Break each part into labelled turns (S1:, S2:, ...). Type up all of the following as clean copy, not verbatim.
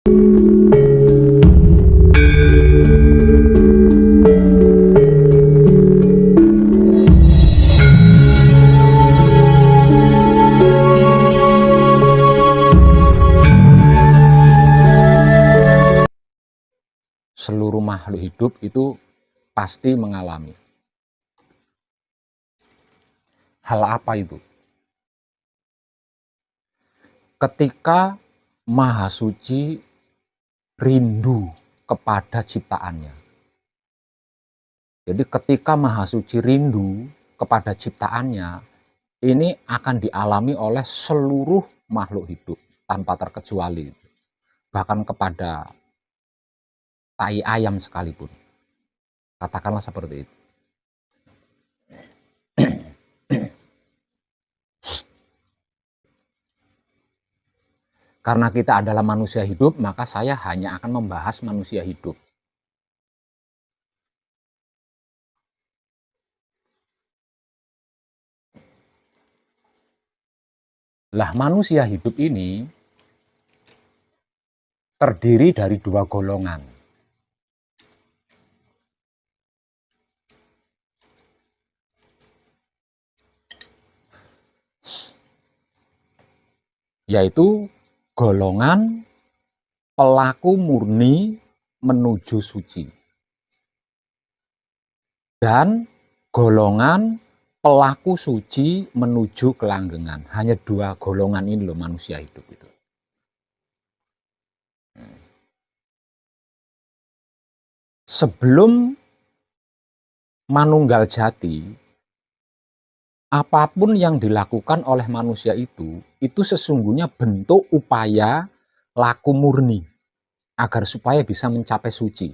S1: Seluruh makhluk hidup itu pasti mengalami. Hal apa itu? Ketika Maha Suci rindu kepada ciptaannya. Jadi ketika Maha Suci rindu kepada ciptaannya, ini akan dialami oleh seluruh makhluk hidup tanpa terkecuali. Bahkan kepada tai ayam sekalipun. Katakanlah seperti itu. Karena kita adalah manusia hidup, maka saya hanya akan membahas manusia hidup. Lah, manusia hidup ini terdiri dari dua golongan. Yaitu golongan pelaku murni menuju suci. Dan golongan pelaku suci menuju kelanggengan. Hanya dua golongan ini loh manusia hidup itu. Sebelum manunggal jati, apapun yang dilakukan oleh manusia itu sesungguhnya bentuk upaya laku murni agar supaya bisa mencapai suci.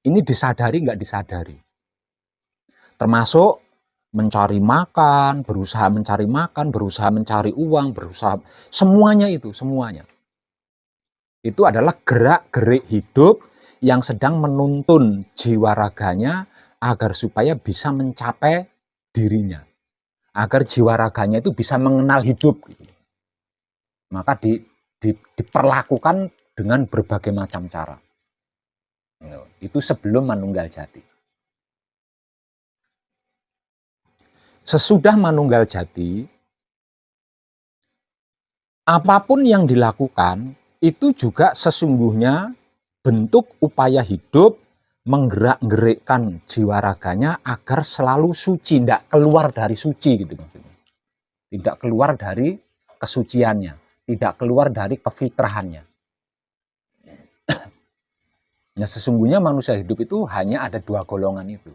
S1: Ini disadari nggak disadari. Termasuk mencari makan, berusaha mencari uang, berusaha semuanya itu, semuanya. Itu adalah gerak-gerik hidup yang sedang menuntun jiwa raganya agar supaya bisa mencapai dirinya. Agar jiwa raganya itu bisa mengenal hidup. Maka diperlakukan dengan berbagai macam cara. Itu sebelum manunggal jati. Sesudah manunggal jati, apapun yang dilakukan itu juga sesungguhnya bentuk upaya hidup menggerak-gerikkan jiwa raganya agar selalu suci, tidak keluar dari suci gitu maksudnya. Tidak keluar dari kesuciannya, tidak keluar dari kefitrahannya. Nah, sesungguhnya manusia hidup itu hanya ada dua golongan itu.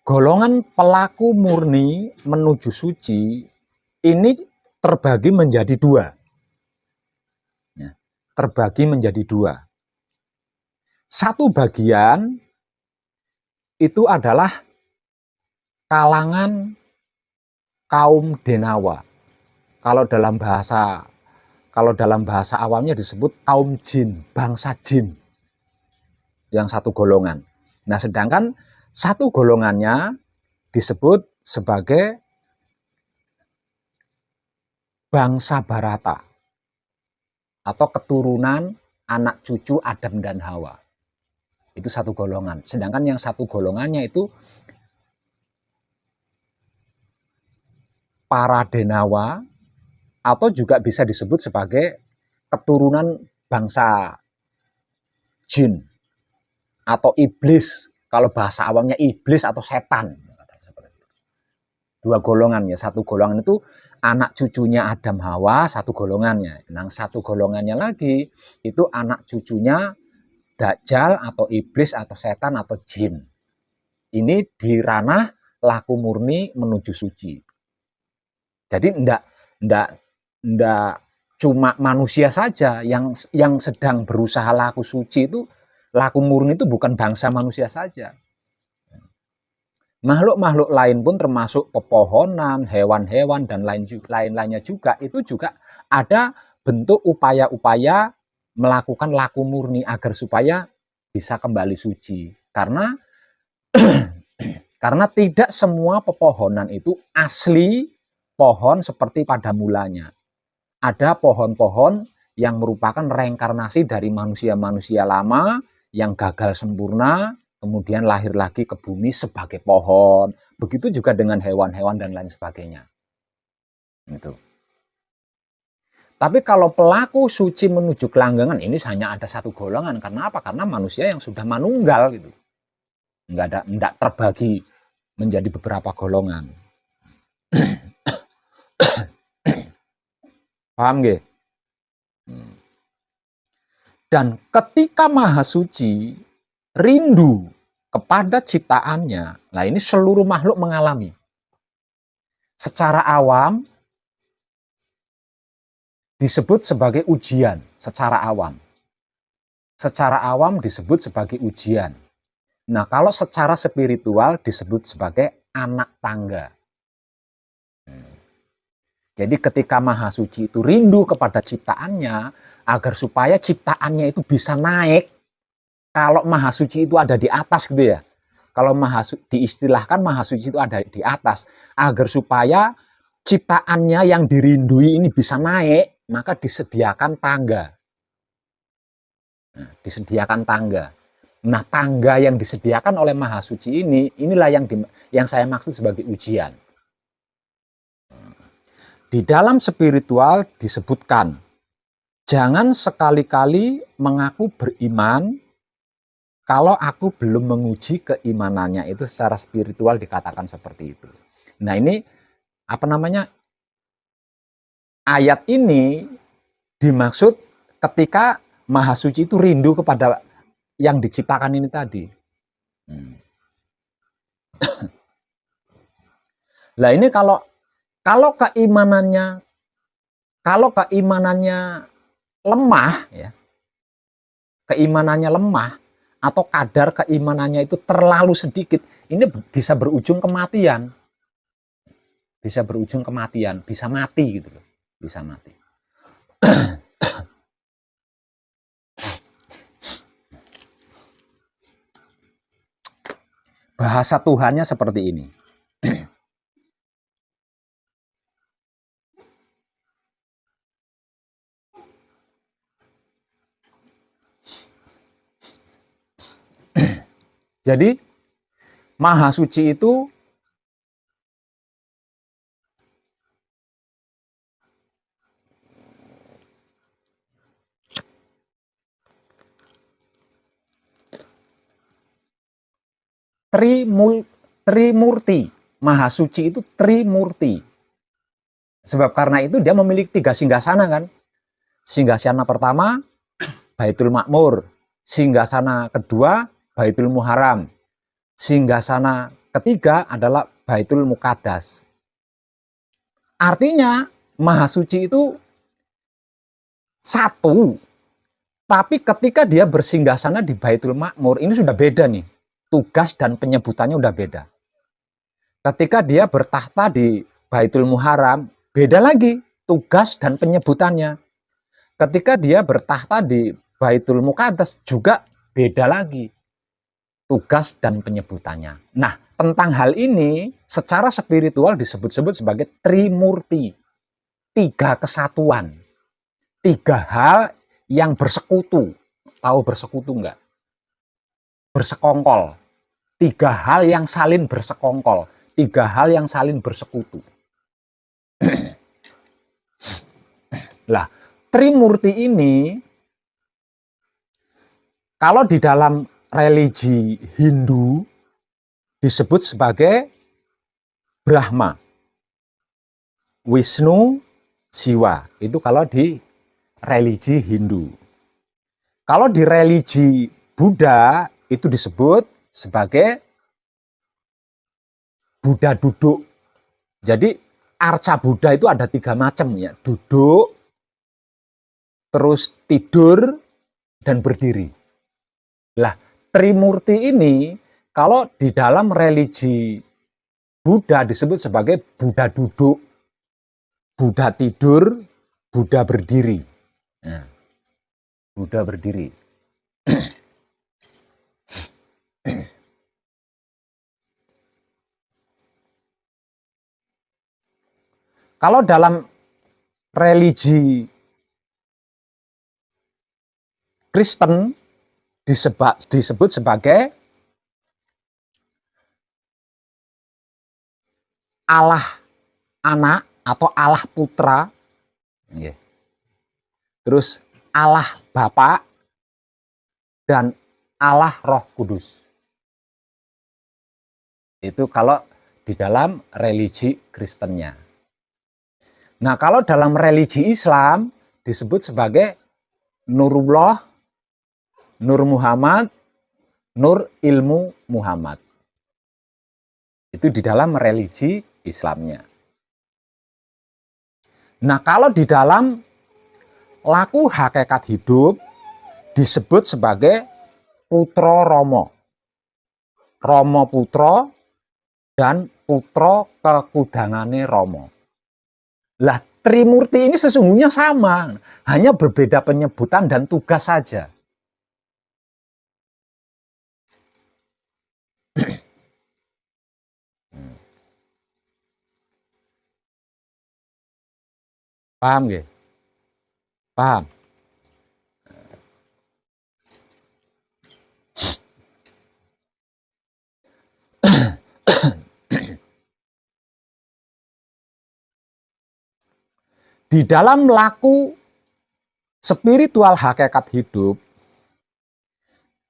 S1: Golongan pelaku murni menuju suci ini terbagi menjadi dua. Terbagi menjadi dua. Satu bagian itu adalah kalangan kaum Denawa. Kalau dalam bahasa awamnya disebut kaum jin, bangsa jin. Yang satu golongan. Nah, sedangkan satu golongannya disebut sebagai bangsa Barata atau keturunan anak cucu Adam dan Hawa. Itu satu golongan. Sedangkan yang satu golongannya itu para Denawa atau juga bisa disebut sebagai keturunan bangsa jin atau iblis. Kalau bahasa awamnya iblis atau setan. Dua golongannya. Satu golongan itu anak cucunya Adam Hawa, satu golongannya. Nah, satu golongannya lagi itu anak cucunya Dajjal atau iblis atau setan atau jin. Ini di ranah laku murni menuju suci. Jadi enggak cuma manusia saja yang sedang berusaha laku suci itu, laku murni itu bukan bangsa manusia saja. Makhluk-makhluk lain pun termasuk pepohonan, hewan-hewan, dan lain-lainnya juga, itu juga ada bentuk upaya-upaya melakukan laku murni agar supaya bisa kembali suci. Karena karena tidak semua pepohonan itu asli pohon seperti pada mulanya. Ada pohon-pohon yang merupakan reinkarnasi dari manusia-manusia lama yang gagal sempurna, kemudian lahir lagi ke bumi sebagai pohon. Begitu juga dengan hewan-hewan dan lain sebagainya. Gitu. Tapi kalau pelaku suci menuju kelanggengan, ini hanya ada satu golongan. Karena apa? Karena manusia yang sudah manunggal gitu. Enggak terbagi menjadi beberapa golongan. Paham nggih? Dan ketika Maha Suci rindu kepada ciptaannya, nah ini seluruh makhluk mengalami. Secara awam disebut sebagai ujian, secara awam. Secara awam disebut sebagai ujian. Nah, kalau secara spiritual disebut sebagai anak tangga. Jadi ketika Maha Suci itu rindu kepada ciptaannya, agar supaya ciptaannya itu bisa naik, kalau Maha Suci itu ada di atas gitu ya. Kalau diistilahkan Maha Suci itu ada di atas, agar supaya ciptaannya yang dirindui ini bisa naik, maka disediakan tangga. Nah, disediakan tangga. Nah, tangga yang disediakan oleh Maha Suci ini, inilah yang saya maksud sebagai ujian. Di dalam spiritual disebutkan, jangan sekali-kali mengaku beriman kalau aku belum menguji keimanannya. Itu secara spiritual dikatakan seperti itu. Nah, ini apa namanya? Ayat ini dimaksud ketika Maha Suci itu rindu kepada yang diciptakan ini tadi. Lah ini kalau keimanannya lemah ya. Keimanannya lemah atau kadar keimanannya itu terlalu sedikit, ini bisa berujung kematian. Bisa berujung kematian, bisa mati gitu loh. Bisa mati. Bahasa Tuhannya seperti ini. Jadi Maha Suci itu Trimurti. Maha Suci itu Trimurti. Sebab karena itu dia memiliki 3 singgasana kan. Singgasana pertama Baitul Makmur, singgasana kedua Baitul Muharram, singgasana ketiga adalah Baitul Muqaddas. Artinya Maha Suci itu satu, tapi ketika dia bersinggasana di Baitul Makmur, ini sudah beda nih. Tugas dan penyebutannya udah beda. Ketika dia bertahta di Baitul Muharram, beda lagi tugas dan penyebutannya. Ketika dia bertahta di Baitul Muqaddas, juga beda lagi tugas dan penyebutannya. Nah, tentang hal ini secara spiritual disebut-sebut sebagai Trimurti. 3 kesatuan. 3 hal yang bersekutu. Tahu bersekutu enggak? Bersekongkol. 3 hal yang saling bersekongkol. 3 hal yang saling bersekutu. Lah, Trimurti ini kalau di dalam religi Hindu disebut sebagai Brahma, Wisnu, Siwa. Itu kalau di religi Hindu. Kalau di religi Buddha itu disebut sebagai Buddha duduk. Jadi arca Buddha itu ada 3 macam ya, duduk, terus tidur, dan berdiri. Lah, Trimurti ini kalau di dalam religi Buddha disebut sebagai Buddha duduk, Buddha tidur, Buddha berdiri. Nah, Buddha berdiri. Kalau dalam religi Kristen disebut sebagai Allah Anak atau Allah Putra, terus Allah Bapa dan Allah Roh Kudus. Itu kalau di dalam religi Kristennya. Nah, kalau dalam religi Islam disebut sebagai Nurullah, Nur Muhammad, Nur Ilmu Muhammad. Itu di dalam religi Islamnya. Nah, kalau di dalam laku hakikat hidup disebut sebagai Putra Romo. Romo Putra dan Putra kekudangane Romo. Lah, Trimurti ini sesungguhnya sama, hanya berbeda penyebutan dan tugas saja. Paham nggih? Paham? Di dalam laku spiritual hakikat hidup,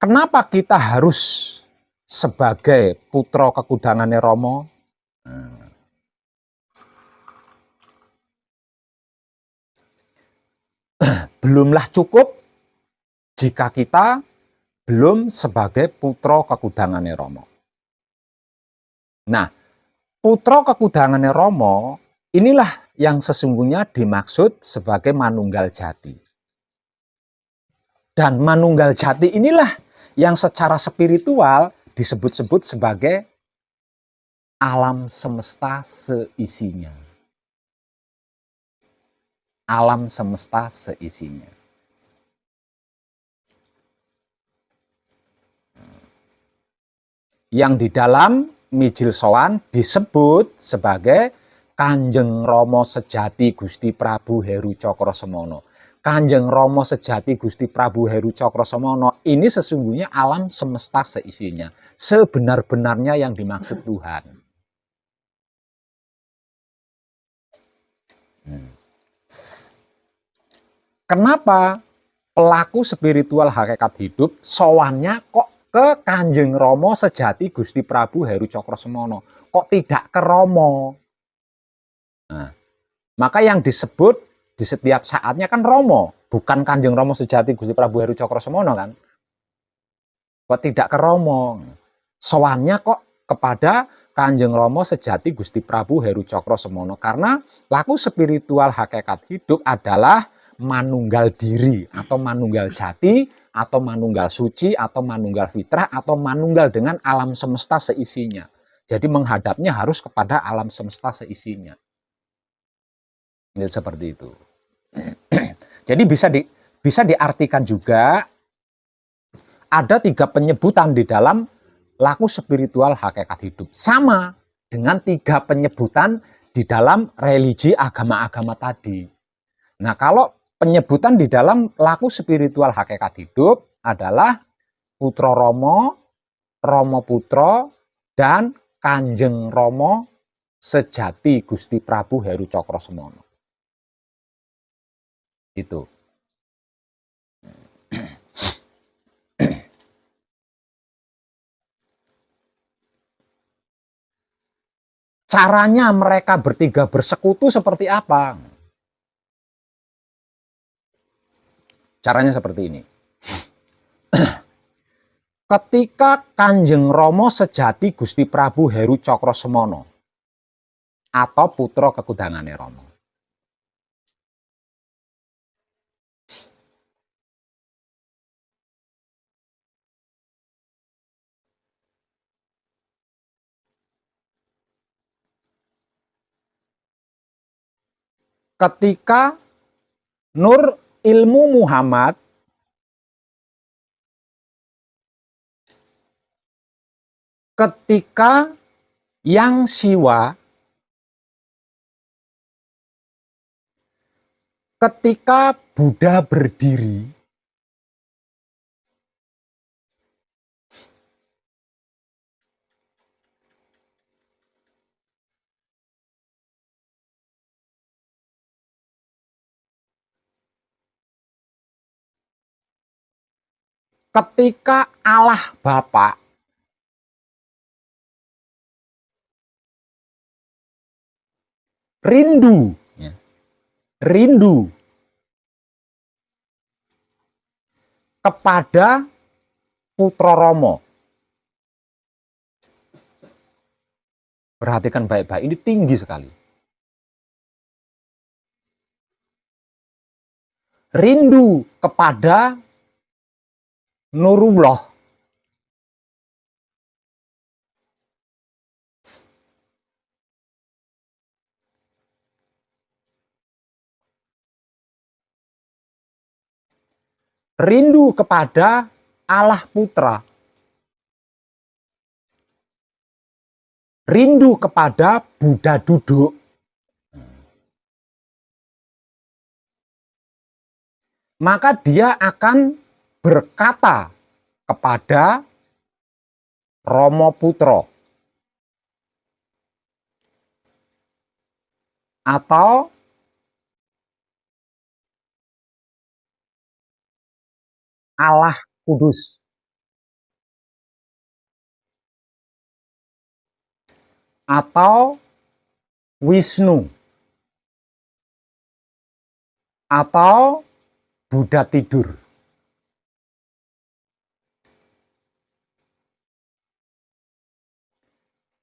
S1: kenapa kita harus sebagai putra kekudangane Romo? Belumlah cukup jika kita belum sebagai putra kekudangane Romo. Nah, putra kekudangane Romo inilah yang sesungguhnya dimaksud sebagai manunggal jati. Dan manunggal jati inilah yang secara spiritual disebut-sebut sebagai alam semesta seisinya. Alam semesta seisinya. Yang di dalam Mijil Sowan disebut sebagai Kanjeng Rama sejati Gusti Prabu Heru Cakrasemana. Kanjeng Rama sejati Gusti Prabu Heru Cakrasemana ini sesungguhnya alam semesta seisinya, sebenar-benarnya yang dimaksud Tuhan. Kenapa pelaku spiritual hakikat hidup sowannya kok ke Kanjeng Rama sejati Gusti Prabu Heru Cakrasemana? Kok tidak ke Rama? Nah, maka yang disebut di setiap saatnya kan Romo, bukan Kanjeng Rama sejati Gusti Prabu Heru Cakrasemana kan? Kok tidak ke Romo? Sowannya kok kepada Kanjeng Rama sejati Gusti Prabu Heru Cakrasemana, karena laku spiritual hakikat hidup adalah manunggal diri atau manunggal jati atau manunggal suci atau manunggal fitrah atau manunggal dengan alam semesta seisinya. Jadi menghadapnya harus kepada alam semesta seisinya. Ini seperti itu. Jadi bisa diartikan juga ada 3 penyebutan di dalam laku spiritual hakikat hidup. Sama dengan 3 penyebutan di dalam religi agama-agama tadi. Nah, kalau penyebutan di dalam laku spiritual hakikat hidup adalah Putra Romo, Romo Putra, dan Kanjeng Romo sejati Gusti Prabu Heru Cakrasemana. Itu. Caranya mereka bertiga bersekutu seperti apa? Caranya seperti ini. Ketika Kanjeng Rama sejati Gusti Prabu Heru Cakrasemana atau putra kekudangane Rama. Ketika Nur Ilmu Muhammad ketika Yang Siwa Ketika Buddha berdiri, ketika Allah Bapa rindu, ya, rindu kepada Putra Rama. Perhatikan baik-baik, ini tinggi sekali. Rindu kepada Nurullah. Rindu kepada Allah Putra. Rindu kepada Buddha duduk. Maka dia akan berkata kepada Rama Putra atau Allah Kudus atau Wisnu atau Buddha tidur.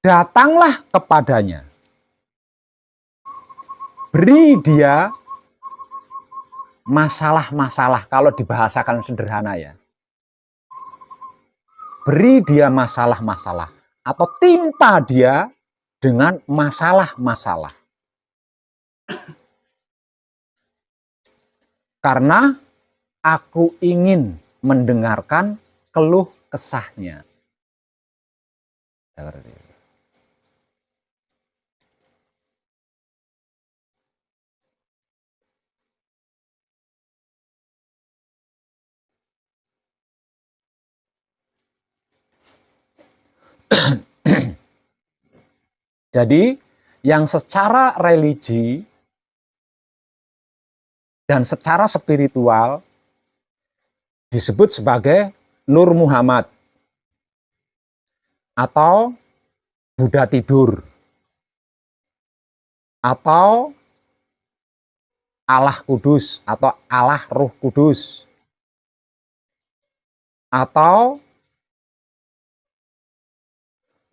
S1: Datanglah kepadanya. Beri dia masalah-masalah, kalau dibahasakan sederhana ya. Beri dia masalah-masalah atau timpa dia dengan masalah-masalah. Karena aku ingin mendengarkan keluh kesahnya. Jadi, yang secara religi dan secara spiritual disebut sebagai Nur Muhammad atau Buddha tidur atau Allah Kudus atau Allah Ruh Kudus atau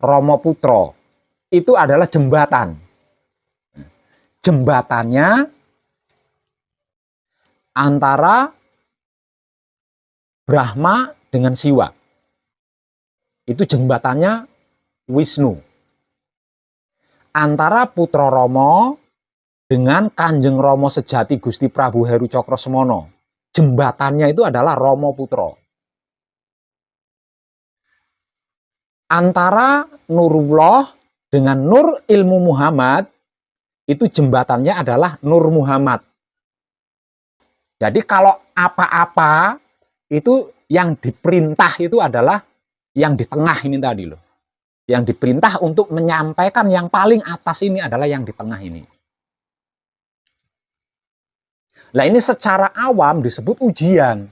S1: Rama Putra. Itu adalah jembatan. Jembatannya antara Brahma dengan Siwa. Itu jembatannya Wisnu. Antara Putra Rama dengan Kanjeng Rama sejati Gusti Prabu Heru Cakrosemono. Jembatannya itu adalah Rama Putra. Antara Nurullah dengan Nur Ilmu Muhammad, itu jembatannya adalah Nur Muhammad. Jadi kalau apa-apa, itu yang diperintah itu adalah yang di tengah ini tadi loh. Yang diperintah untuk menyampaikan yang paling atas ini adalah yang di tengah ini. Nah ini secara awam disebut ujian.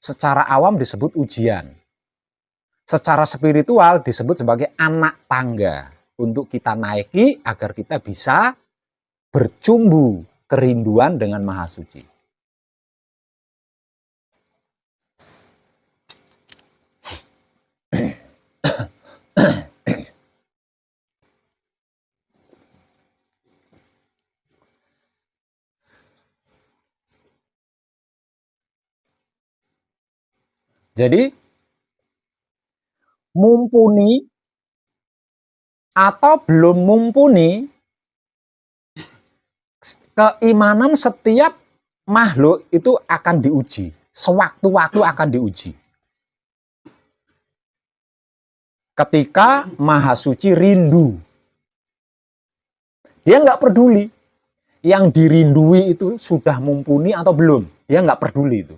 S1: Secara awam disebut ujian. Secara spiritual disebut sebagai anak tangga untuk kita naiki agar kita bisa bercumbu kerinduan dengan Maha Suci. Jadi mumpuni atau belum mumpuni, keimanan setiap makhluk itu akan diuji. Sewaktu-waktu akan diuji. Ketika Maha Suci rindu. Dia nggak peduli. yang dirindui itu sudah mumpuni atau belum. Dia nggak peduli itu.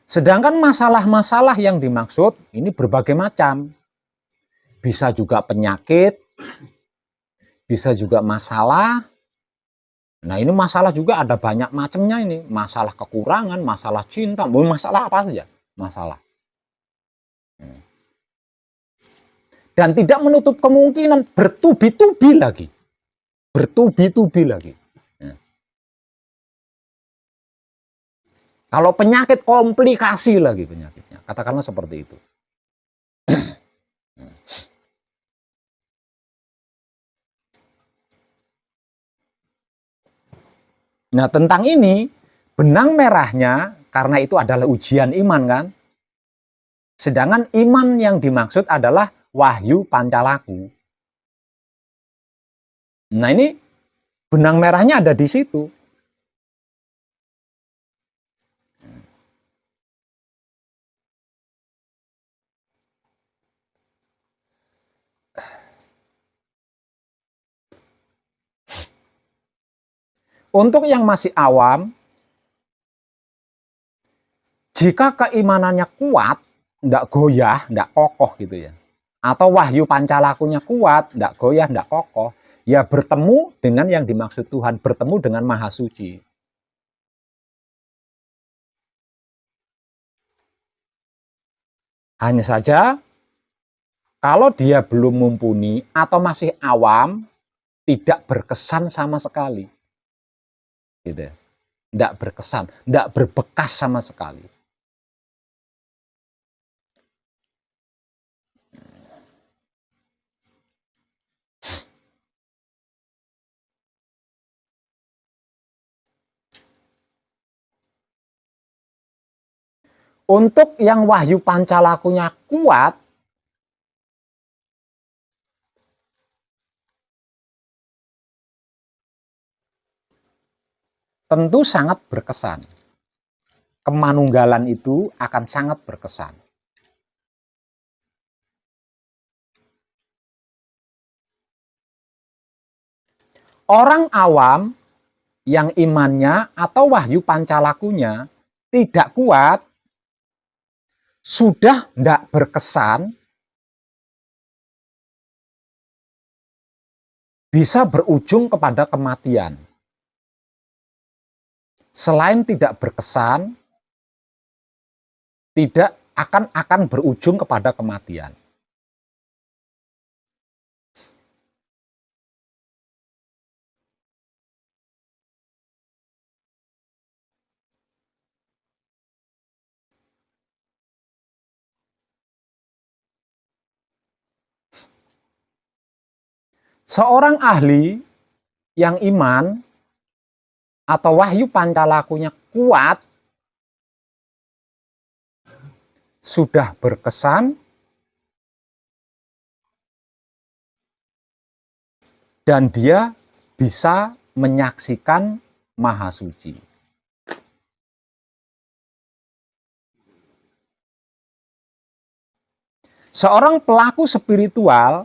S1: Sedangkan masalah-masalah yang dimaksud ini berbagai macam. Bisa juga penyakit, bisa juga masalah. Nah ini masalah juga ada banyak macamnya ini. Masalah kekurangan, masalah cinta, masalah apa saja. Masalah. Dan tidak menutup kemungkinan bertubi-tubi lagi. Bertubi-tubi lagi. Kalau penyakit, komplikasi lagi penyakitnya. Katakanlah seperti itu. Nah tentang ini, benang merahnya, karena itu adalah ujian iman kan. Sedangkan iman yang dimaksud adalah wahyu pancalaku. Nah ini benang merahnya ada di situ. Untuk yang masih awam, jika keimanannya kuat, tidak goyah, tidak kokoh gitu ya. Atau wahyu pancalakunya kuat, tidak goyah, tidak kokoh, ya bertemu dengan yang dimaksud Tuhan, bertemu dengan Maha Suci. Hanya saja, kalau dia belum mumpuni atau masih awam, tidak berkesan sama sekali. Gitu. Tidak berkesan, tidak berbekas sama sekali. Untuk yang wahyu pancalakunya kuat, tentu sangat berkesan. Kemanunggalan itu akan sangat berkesan. Orang awam yang imannya atau wahyu pancalakunya tidak kuat, sudah tidak berkesan, bisa berujung kepada kematian. Selain tidak berkesan, tidak akan berujung kepada kematian. Seorang ahli yang iman atau wahyu pancalakunya kuat, sudah berkesan, dan dia bisa menyaksikan Maha Suci. Seorang pelaku spiritual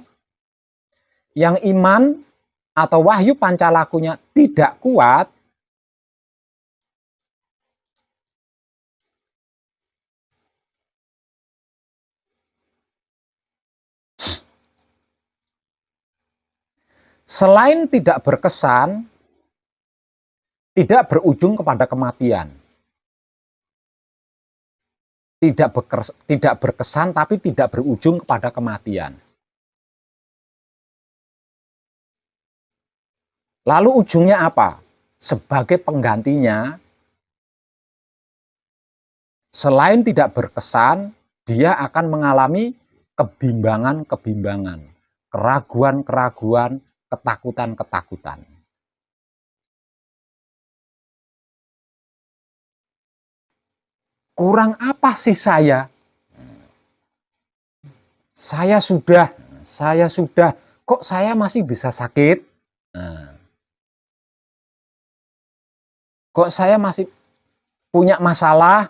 S1: yang iman atau wahyu pancalakunya tidak kuat, selain tidak berkesan, tidak berujung kepada kematian. Tidak berkesan tapi tidak berujung kepada kematian. Lalu ujungnya apa? Sebagai penggantinya, selain tidak berkesan, dia akan mengalami kebimbangan-kebimbangan, keraguan-keraguan, ketakutan-ketakutan. Kurang apa sih saya? Saya sudah, kok saya masih bisa sakit? Kok saya masih, punya masalah.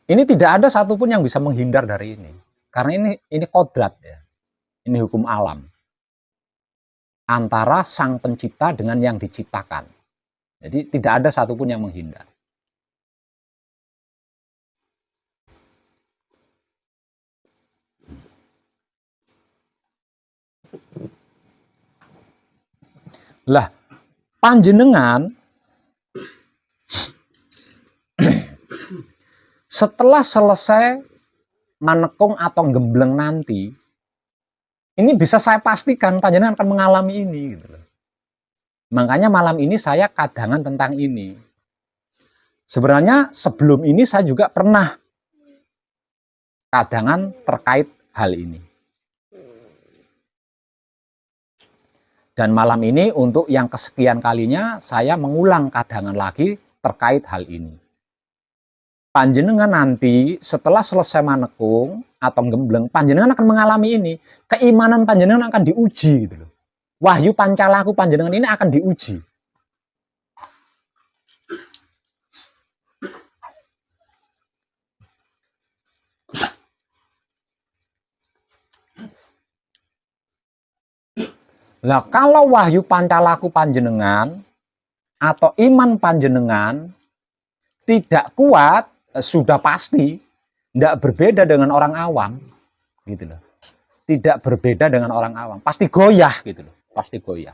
S1: Ini tidak ada satupun yang bisa menghindar dari ini. Karena ini kodrat ya. Ini hukum alam. Antara sang pencipta dengan yang diciptakan. Jadi tidak ada satupun yang menghindar. Lah, panjenengan setelah selesai manekung atau gembleng nanti, ini bisa saya pastikan panjenengan akan mengalami ini. Gitu. Makanya malam ini saya kadangan tentang ini. Sebenarnya sebelum ini saya juga pernah kadangan terkait hal ini. Dan malam ini untuk yang kesekian kalinya saya mengulang kadangan lagi terkait hal ini. Panjenengan nanti setelah selesai manekung atau gembleng, panjenengan akan mengalami ini. Keimanan panjenengan akan diuji gitu loh. Wahyu pancalaku panjenengan ini akan diuji. Nah, kalau wahyu pancalaku panjenengan atau iman panjenengan tidak kuat, sudah pasti tidak berbeda dengan orang awam, gitu loh. Tidak berbeda dengan orang awam, pasti goyah, gitu loh, pasti goyah.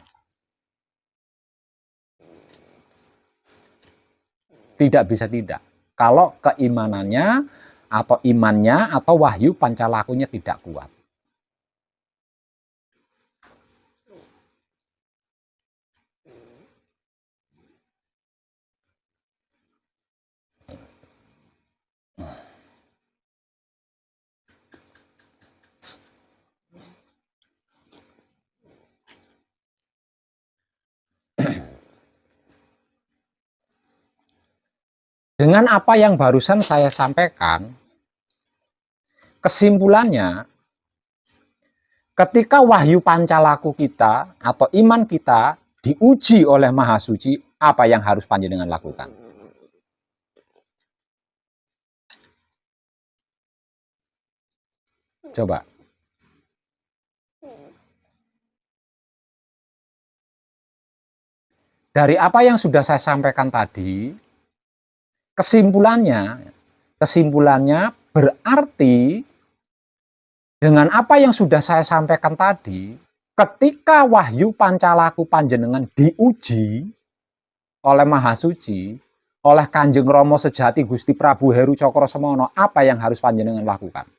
S1: Tidak bisa tidak. Kalau keimanannya atau imannya atau wahyu pancalakunya tidak kuat. Dengan apa yang barusan saya sampaikan, kesimpulannya, ketika wahyu pancalaku kita atau iman kita diuji oleh Maha Suci, apa yang harus panjenengan lakukan? Coba. Dari apa yang sudah saya sampaikan tadi, kesimpulannya berarti dengan apa yang sudah saya sampaikan tadi, ketika wahyu pancalaku panjenengan diuji oleh Maha Suci, oleh Kanjeng Rama Sejati Gusti Prabu Heru Cokrosemono, apa yang harus panjenengan lakukan?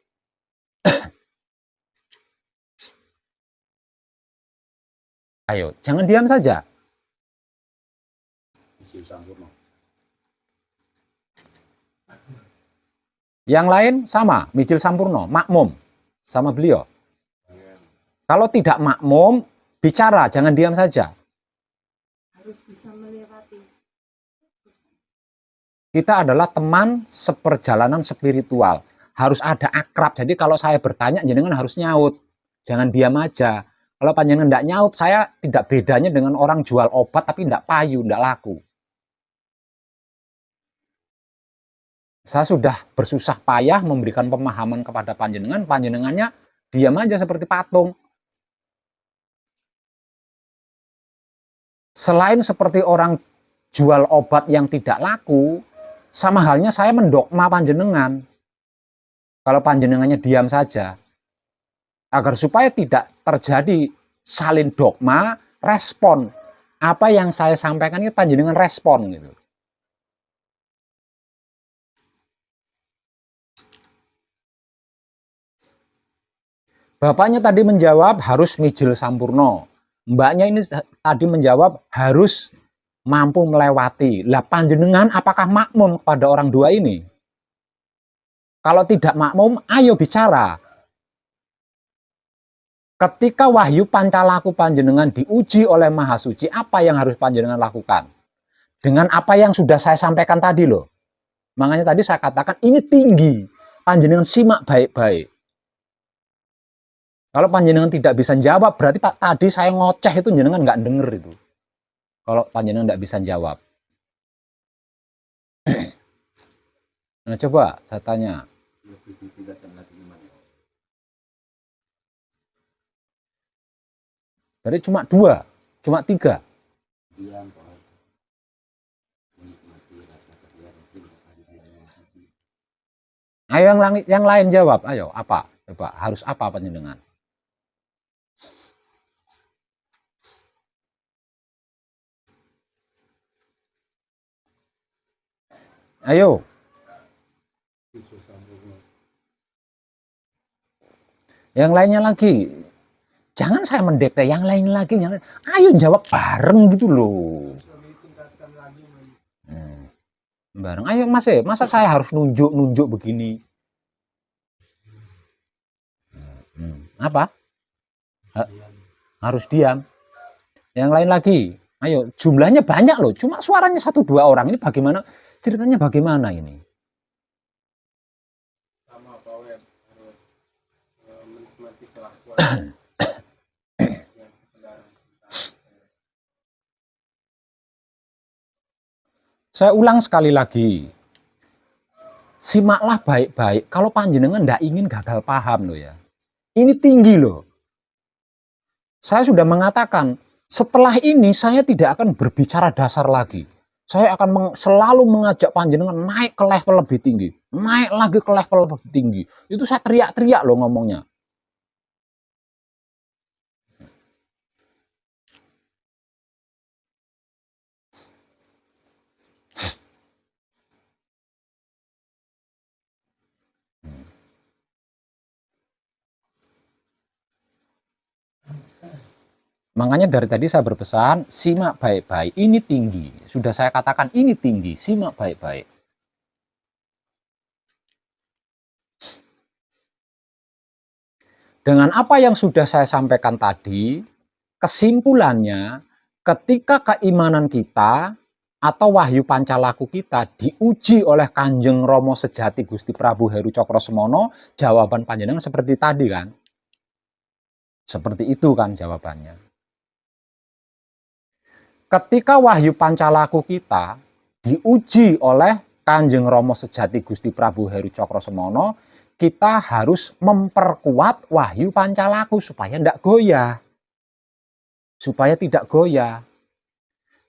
S1: Ayo, jangan diam saja. Yang lain sama, Mijil Sampurno, makmum sama beliau. Kalau tidak makmum, bicara, jangan diam saja. Harus bisa melewati. Kita adalah teman seperjalanan spiritual. Harus ada akrab. Jadi kalau saya bertanya, jenengan harus nyaut. Jangan diam aja. Kalau panjenengan tidak nyaut, saya tidak bedanya dengan orang jual obat tapi tidak payu, tidak laku. Saya sudah bersusah payah memberikan pemahaman kepada panjenengan, panjenengannya diam aja seperti patung. Selain seperti orang jual obat yang tidak laku, sama halnya saya mendogma panjenengan. Kalau panjenengannya diam saja. Agar supaya tidak terjadi salin dogma, respon. Apa yang saya sampaikan ini panjenengan respon gitu. Bapaknya tadi menjawab harus Mijil Sampurno. Mbaknya ini tadi menjawab harus mampu melewati. Lah panjenengan apakah makmum kepada orang dua ini? Kalau tidak makmum, ayo bicara. Ketika wahyu pancalaku panjenengan diuji oleh Maha Suci, apa yang harus panjenengan lakukan? Dengan apa yang sudah saya sampaikan tadi loh. Makanya tadi saya katakan ini tinggi. Panjenengan simak baik-baik. Kalau panjenengan tidak bisa jawab, berarti Pak tadi saya ngoceh itu jenengan nggak denger itu. Kalau panjenengan nggak bisa jawab. Nah coba saya tanya. Berarti cuma 2, cuma 3. Ayo yang lain jawab. Ayo apa? Coba harus apa panjenengan? Ayo. Yang lainnya lagi. Jangan saya mendekte, yang lain lagi. Ayo jawab bareng gitu loh. Bareng. Ayo Mas, masa saya harus nunjuk begini? Apa? Harus diam. Yang lain lagi. Ayo, jumlahnya banyak loh. Cuma suaranya 1-2 orang. Ini bagaimana? Ceritanya bagaimana ini? Sama Pak Web. Menikmati kelakuan. Saya ulang sekali lagi. Simaklah baik-baik. Kalau panjenengan tidak ingin gagal paham loh ya. Ini tinggi loh. Saya sudah mengatakan, setelah ini saya tidak akan berbicara dasar lagi. Saya akan selalu mengajak panjenengan naik ke level lebih tinggi. Naik lagi ke level lebih tinggi. Itu saya teriak-teriak loh ngomongnya. Makanya dari tadi saya berpesan, simak baik-baik, ini tinggi. Sudah saya katakan ini tinggi, simak baik-baik. Dengan apa yang sudah saya sampaikan tadi, kesimpulannya, ketika keimanan kita atau wahyu pancalaku kita diuji oleh Kanjeng Romo Sejati Gusti Prabu Heru Cokrosemono, jawaban panjenengan seperti tadi kan? Seperti itu kan jawabannya. Ketika wahyu pancalaku kita diuji oleh Kanjeng Romo Sejati Gusti Prabu Heru Cokrosemono, kita harus memperkuat wahyu pancalaku supaya tidak goyah. Supaya tidak goyah.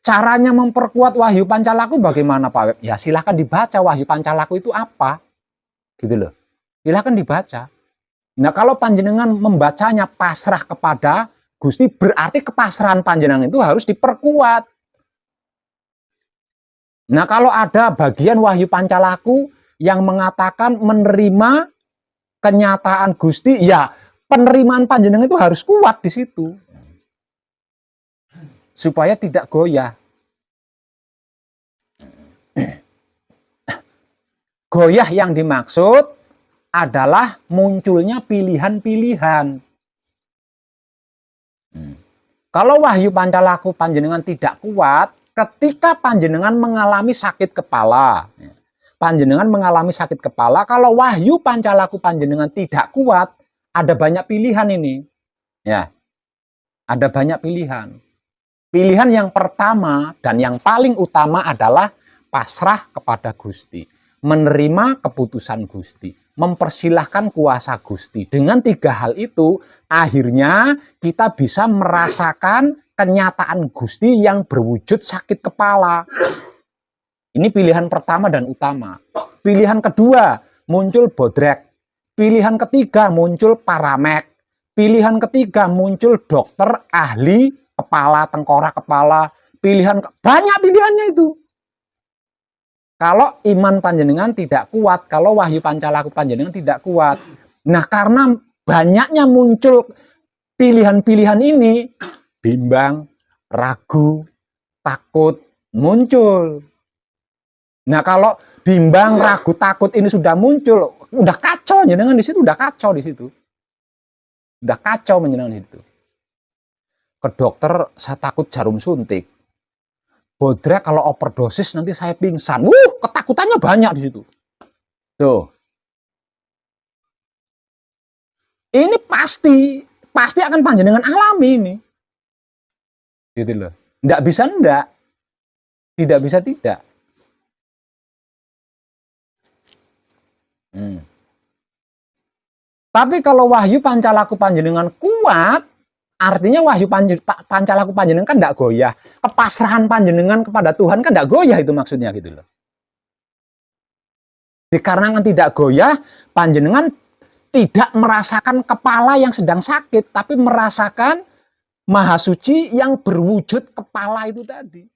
S1: Caranya memperkuat wahyu pancalaku bagaimana Pak Web? Ya silahkan dibaca wahyu pancalaku itu apa. Gitu loh. Silahkan dibaca. Nah kalau panjenengan membacanya pasrah kepada Gusti, berarti kepasrahan panjenengan itu harus diperkuat. Nah kalau ada bagian wahyu pancalaku yang mengatakan menerima kenyataan Gusti, ya penerimaan panjenengan itu harus kuat di situ. Supaya tidak goyah. Goyah yang dimaksud adalah munculnya pilihan-pilihan. Kalau wahyu pancalaku panjenengan tidak kuat, ketika panjenengan mengalami sakit kepala, panjenengan mengalami sakit kepala, kalau wahyu pancalaku panjenengan tidak kuat, ada banyak pilihan ini. Ya. Ada banyak pilihan. Pilihan yang pertama dan yang paling utama adalah pasrah kepada Gusti, menerima keputusan Gusti, mempersilahkan kuasa Gusti. Dengan 3 hal itu, akhirnya kita bisa merasakan kenyataan Gusti yang berwujud sakit kepala. Ini pilihan pertama dan utama. Pilihan kedua, muncul bodrek. Pilihan ketiga, muncul paramek. Pilihan ketiga, muncul dokter, ahli, kepala, tengkorak kepala. Banyak pilihannya itu. Kalau iman panjenengan tidak kuat, kalau wahyu pancalaku panjenengan tidak kuat. Nah karena banyaknya muncul pilihan-pilihan ini, bimbang, ragu, takut, muncul. Nah, kalau bimbang, ragu, takut ini sudah muncul, udah kacau jenengan di situ, udah kacau di situ. Udah kacau menjenengan itu. Ke dokter, saya takut jarum suntik. Bodrek kalau overdosis nanti saya pingsan. Ketakutannya banyak di situ. Tuh. Ini pasti akan panjenengan alami ini. Gitu loh. Nggak bisa enggak. Tidak bisa tidak. Tapi kalau wahyu pancalaku panjenengan kuat, artinya wahyu pancalaku panjenengan kan enggak goyah. Kepasrahan panjenengan kepada Tuhan kan enggak goyah, itu maksudnya gitu loh. Dikarenakan tidak goyah, panjenengan tidak merasakan kepala yang sedang sakit, tapi merasakan Maha Suci yang berwujud kepala itu tadi.